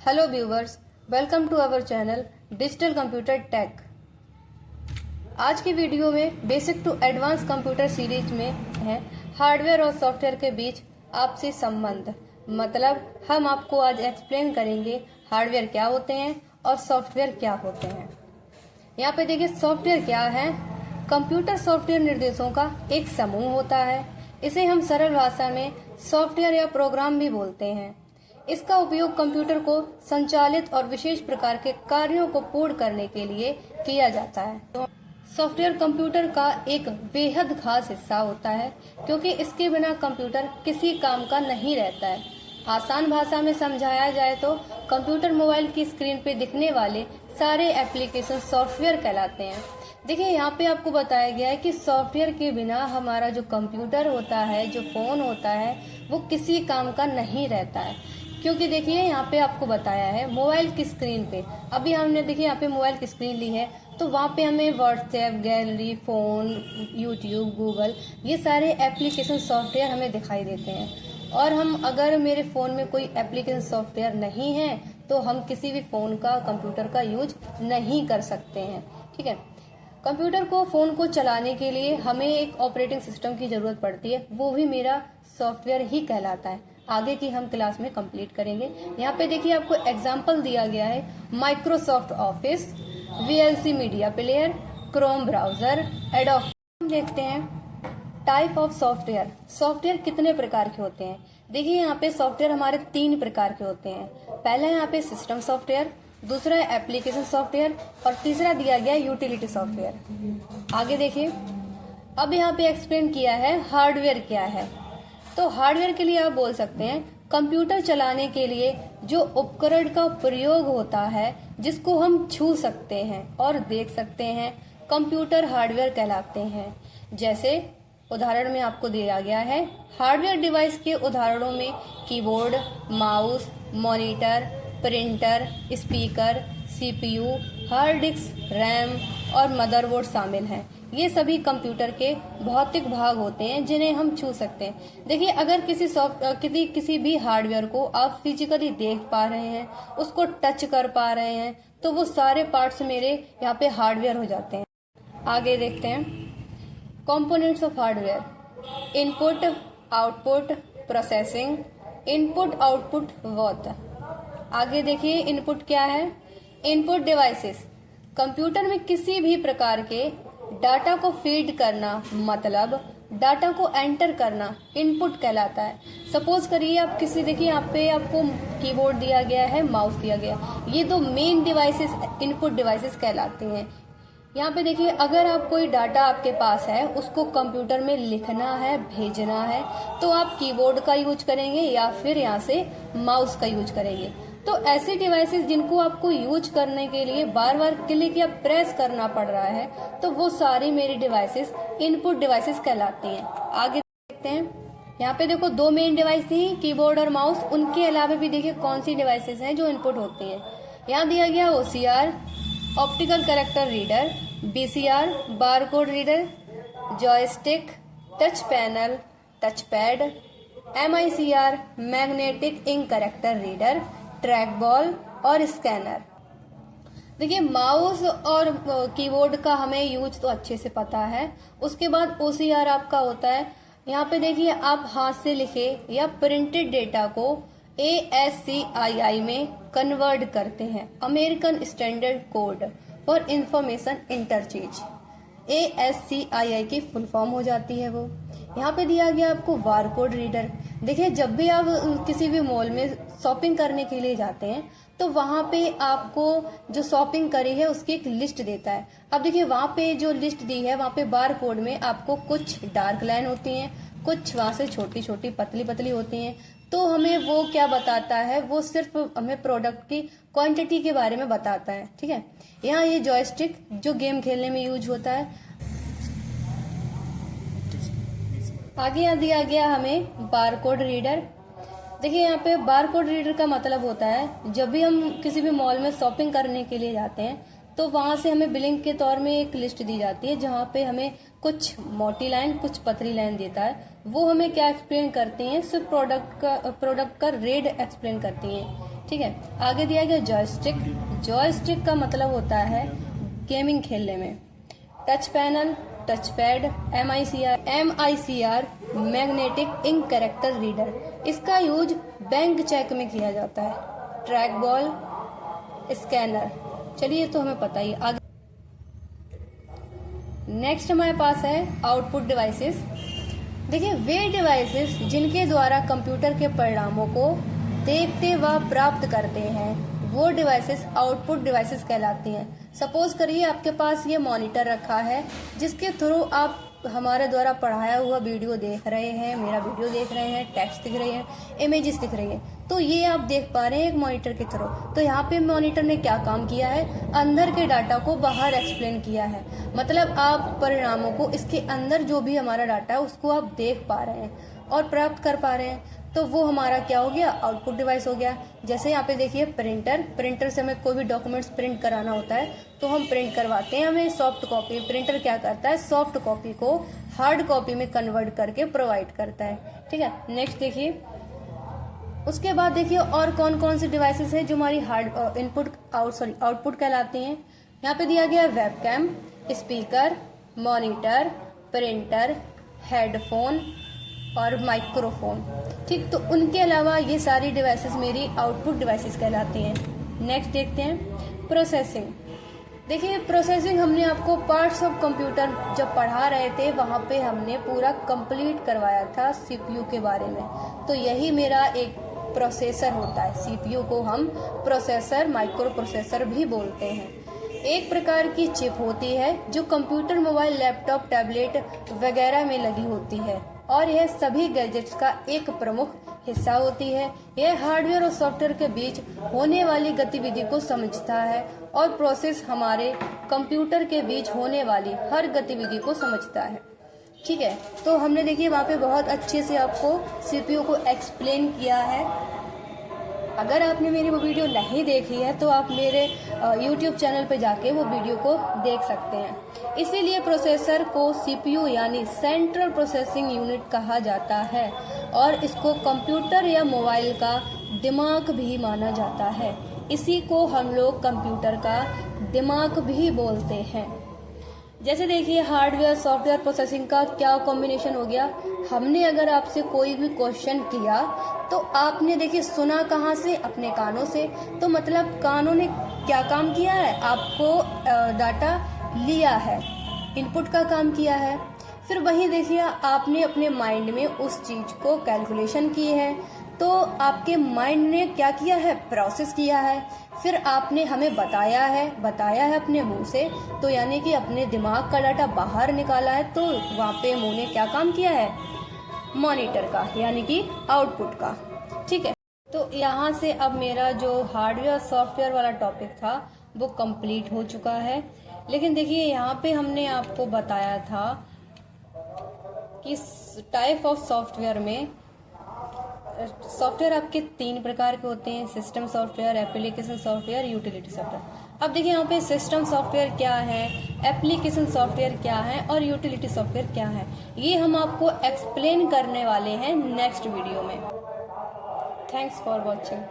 Hello viewers, welcome to our channel digital computer tech. आज की video में basic to advance computer series में है हार्डवेयर और सॉफ्टवेयर के बीच आपसी संबंध। मतलब हम आपको आज एक्सप्लेन करेंगे हार्डवेयर क्या होते हैं और सॉफ्टवेयर क्या होते हैं। यहाँ पे देखिए सॉफ्टवेयर क्या है। कंप्यूटर सॉफ्टवेयर निर्देशों का एक समूह होता है। इसे हम सरल भाषा में सॉफ्टवेयर या प्रोग्राम भी बोलते हैं। इसका उपयोग कंप्यूटर को संचालित और विशेष प्रकार के कार्यों को पूर्ण करने के लिए किया जाता है। सॉफ्टवेयर कंप्यूटर का एक बेहद खास हिस्सा होता है क्योंकि इसके बिना कंप्यूटर किसी काम का नहीं रहता है। आसान भाषा में समझाया जाए तो कंप्यूटर मोबाइल की स्क्रीन पे दिखने वाले सारे एप्लीकेशन सॉफ्टवेयर कहलाते हैं। देखिए यहाँ पे आपको बताया गया है कि सॉफ्टवेयर के बिना हमारा जो कंप्यूटर होता है, जो फोन होता है, वो किसी काम का नहीं रहता है। क्योंकि देखिए यहाँ पे आपको बताया है मोबाइल की स्क्रीन पे, अभी हमने देखिए यहाँ पे मोबाइल की स्क्रीन ली है तो वहाँ पे हमें WhatsApp, gallery, phone, YouTube, Google, ये सारे एप्लीकेशन सॉफ्टवेयर हमें दिखाई देते हैं। और हम अगर मेरे फोन में कोई एप्लीकेशन सॉफ्टवेयर नहीं है तो हम किसी भी फोन का, कंप्यूटर का यूज नहीं कर सकते हैं। ठीक है, कंप्यूटर को, फोन को चलाने के लिए हमें एक ऑपरेटिंग सिस्टम की जरूरत पड़ती है, वो भी मेरा सॉफ्टवेयर ही कहलाता है। आगे की हम क्लास में कंप्लीट करेंगे। यहाँ पे देखिए आपको एग्जांपल दिया गया है Microsoft office, VLC media player, Chrome browser, adobe. देखते हैं टाइप ऑफ सॉफ्टवेयर। सॉफ्टवेयर कितने प्रकार के होते हैं। देखिए यहाँ पे सॉफ्टवेयर हमारे 3 प्रकार के होते हैं। पहला यहाँ पे सिस्टम सॉफ्टवेयर, दूसरा है एप्लीकेशन सॉफ्टवेयर और तीसरा दिया गया यूटिलिटी सॉफ्टवेयर। आगे देखिए, अब यहाँ पे एक्सप्लेन किया है हार्डवेयर क्या है। तो हार्डवेयर के लिए आप बोल सकते हैं कंप्यूटर चलाने के लिए जो उपकरण का प्रयोग होता है, जिसको हम छू सकते हैं और देख सकते हैं, कंप्यूटर हार्डवेयर कहलाते हैं। जैसे उदाहरण में आपको दिया गया है हार्डवेयर डिवाइस के उदाहरणों में keyboard, mouse, monitor, printer, speaker, CPU, hard disk, RAM और मदरबोर्ड शामिल हैं। ये सभी कंप्यूटर के भौतिक भाग होते हैं जिन्हें हम छू सकते हैं। देखिए अगर किसी भी हार्डवेयर को आप फिजिकली देख पा रहे हैं, उसको टच कर पा रहे हैं, तो वो सारे पार्ट्स मेरे यहाँ पे हार्डवेयर हो जाते हैं। आगे देखते हैं components of hardware. Input, output, processing, input output both. आगे देखिए इनपुट क्या है। इनपुट डिवाइसेस, कंप्यूटर में किसी भी प्रकार के डाटा को फीड करना, मतलब डाटा को एंटर करना इनपुट कहलाता है। सपोज करिए आप किसी, देखिए यहाँ पे आपको कीबोर्ड दिया गया है, माउस दिया गया, ये दो मेन डिवाइसेस इनपुट डिवाइसेस कहलाते हैं। यहाँ पे देखिए अगर आप कोई डाटा आपके पास है, उसको कंप्यूटर में लिखना है, भेजना है, तो आप कीबोर्ड का यूज करेंगे या फिर यहाँ से माउस का यूज करेंगे। तो ऐसे डिवाइसेस जिनको आपको यूज करने के लिए बार बार क्लिक या प्रेस करना पड़ रहा है, तो वो सारी मेरी डिवाइसेस इनपुट डिवाइसेस कहलाती हैं। आगे देखते हैं, यहाँ पे देखो 2 मेन डिवाइस थी, कीबोर्ड और माउस। उनके अलावा भी देखिए कौन सी डिवाइसेस हैं जो इनपुट होती हैं। यहाँ दिया गया OCR, optical character reader, BCR, barcode reader, joystick, touch panel, touch pad, MICR, magnetic ink character reader, track ball और स्कैनर। देखिए माउस और कीबोर्ड का हमें यूज तो अच्छे से पता है। उसके बाद OCR आपका होता है, यहाँ पे देखिए आप हाथ से लिखे या प्रिंटेड डेटा को ASCII में कन्वर्ट करते हैं, American standard code for information interchange. ASCII की फुल फॉर्म हो जाती है वो। यहाँ पे दिया गया आपको बारकोड रीडर। देखिए जब भी आप किसी भी मॉल में शॉपिंग करने के लिए जाते हैं तो वहां पे आपको जो शॉपिंग करी है उसकी एक लिस्ट देता है। अब देखिए वहां पे जो लिस्ट दी है, वहां पे बारकोड में आपको कुछ डार्क लाइन होती हैं, कुछ वहां से छोटी छोटी पतली पतली होती हैं। तो हमें वो क्या बताता है, वो सिर्फ हमें प्रोडक्ट की क्वांटिटी के बारे में बताता है। ठीक है, यहाँ ये जॉयस्टिक जो गेम खेलने में यूज होता है। आगे यहाँ दिया गया हमें बारकोड रीडर। देखिए यहाँ पे बारकोड रीडर का मतलब होता है जब भी हम किसी भी मॉल में शॉपिंग करने के लिए जाते हैं तो वहां से हमें बिलिंग के तौर में एक लिस्ट दी जाती है, जहाँ पे हमें कुछ मोटी लाइन, कुछ पतली लाइन देता है। वो हमें क्या एक्सप्लेन करती हैं, सिर्फ प्रोडक्ट का रेट एक्सप्लेन करती हैं। ठीक है। आगे दिया गया जॉयस्टिक। जॉयस्टिक का मतलब होता है गेमिंग खेलने में। Touch panel, touch pad, MICR magnetic ink character reader, इसका यूज बैंक चेक में किया जाता है। ट्रैक बॉल, स्कैनर, चलिए तो हमें पता ही। आगे नेक्स्ट हमारे पास है आउटपुट डिवाइसेस। देखिए, वे डिवाइसेस जिनके द्वारा कंप्यूटर के परिणामों को देखते व प्राप्त करते हैं वो डिवाइसेस आउटपुट डिवाइसेस कहलाती हैं। सपोज करिए आपके पास ये मॉनिटर रखा है जिसके थ्रू आप हमारे द्वारा पढ़ाया हुआ वीडियो देख रहे हैं, मेरा वीडियो देख रहे हैं, टेक्स्ट दिख रहे हैं, इमेजेस दिख रही है, तो ये आप देख पा रहे हैं एक मॉनिटर के थ्रू। तो यहाँ पे मॉनिटर ने क्या काम किया है, अंदर के डाटा को बाहर एक्सप्लेन किया है। मतलब आप परिणामों को, इसके अंदर जो भी हमारा डाटा है उसको आप देख पा रहे हैं और प्राप्त कर पा रहे हैं, तो वो हमारा क्या हो गया, आउटपुट डिवाइस हो गया। जैसे यहाँ पे देखिए प्रिंटर से हमें कोई भी डॉक्यूमेंट्स प्रिंट कराना होता है तो हम प्रिंट करवाते हैं, हमें सॉफ्ट कॉपी। प्रिंटर क्या करता है, सॉफ्ट कॉपी को हार्ड कॉपी में कन्वर्ट करके प्रोवाइड करता है। ठीक है, नेक्स्ट देखिए, उसके बाद देखिए और कौन कौन सी डिवाइसेस है जो हमारी आउटपुट कहलाती हैं। यहाँ पे दिया गया है webcam, speaker, monitor, printer, headphone और माइक्रोफोन। ठीक, तो उनके अलावा ये सारी डिवाइसेस मेरी आउटपुट डिवाइसेस कहलाती हैं। नेक्स्ट देखते हैं प्रोसेसिंग। देखिए, प्रोसेसिंग हमने आपको पार्ट्स ऑफ कंप्यूटर जब पढ़ा रहे थे वहाँ पे हमने पूरा कंप्लीट करवाया था CPU के बारे में। तो यही मेरा एक प्रोसेसर होता है। CPU को हम प्रोसेसर, माइक्रो प्रोसेसर भी बोलते हैं। एक प्रकार की चिप होती है जो कंप्यूटर, मोबाइल, लैपटॉप, टैबलेट वगैरह में लगी होती है और यह सभी गैजेट्स का एक प्रमुख हिस्सा होती है। यह हार्डवेयर और सॉफ्टवेयर के बीच होने वाली गतिविधि को समझता है और प्रोसेस हमारे कंप्यूटर के बीच होने वाली हर गतिविधि को समझता है। ठीक है, तो हमने देखिए वहाँ पे बहुत अच्छे से आपको CPU को एक्सप्लेन किया है। अगर आपने मेरी वो वीडियो नहीं देखी है तो आप मेरे YouTube चैनल पे जाके वो वीडियो को देख सकते हैं। इसीलिए प्रोसेसर को CPU यानी सेंट्रल प्रोसेसिंग यूनिट कहा जाता है और इसको कंप्यूटर या मोबाइल का दिमाग भी माना जाता है। इसी को हम लोग कंप्यूटर का दिमाग भी बोलते हैं। जैसे देखिए, हार्डवेयर सॉफ्टवेयर प्रोसेसिंग का क्या कॉम्बिनेशन हो गया। हमने अगर आपसे कोई भी क्वेश्चन किया तो आपने देखिए सुना कहाँ से, अपने कानों से। तो मतलब कानों ने क्या काम किया है, आपको डाटा लिया है, इनपुट का काम किया है। फिर वहीं देखिए आपने अपने माइंड में उस चीज को कैलकुलेशन की है, तो आपके माइंड ने क्या किया है, प्रोसेस किया है। फिर आपने हमें बताया है अपने मुंह से, तो यानी कि अपने दिमाग का डाटा बाहर निकाला है। तो वहाँ पे मुंह ने क्या काम किया है, मॉनिटर का, यानी कि आउटपुट का। ठीक है, तो यहाँ से अब मेरा जो हार्डवेयर सॉफ्टवेयर वाला टॉपिक था वो कंप्लीट हो चुका है। लेकिन देखिए यहाँ पे हमने आपको बताया था कि टाइप ऑफ सॉफ्टवेयर में सॉफ्टवेयर आपके 3 प्रकार के होते हैं, system software, application software, utility software. अब देखिए यहाँ पे सिस्टम सॉफ्टवेयर क्या है, एप्लीकेशन सॉफ्टवेयर क्या है और यूटिलिटी सॉफ्टवेयर क्या है, ये हम आपको एक्सप्लेन करने वाले हैं नेक्स्ट वीडियो में। Thanks for watching.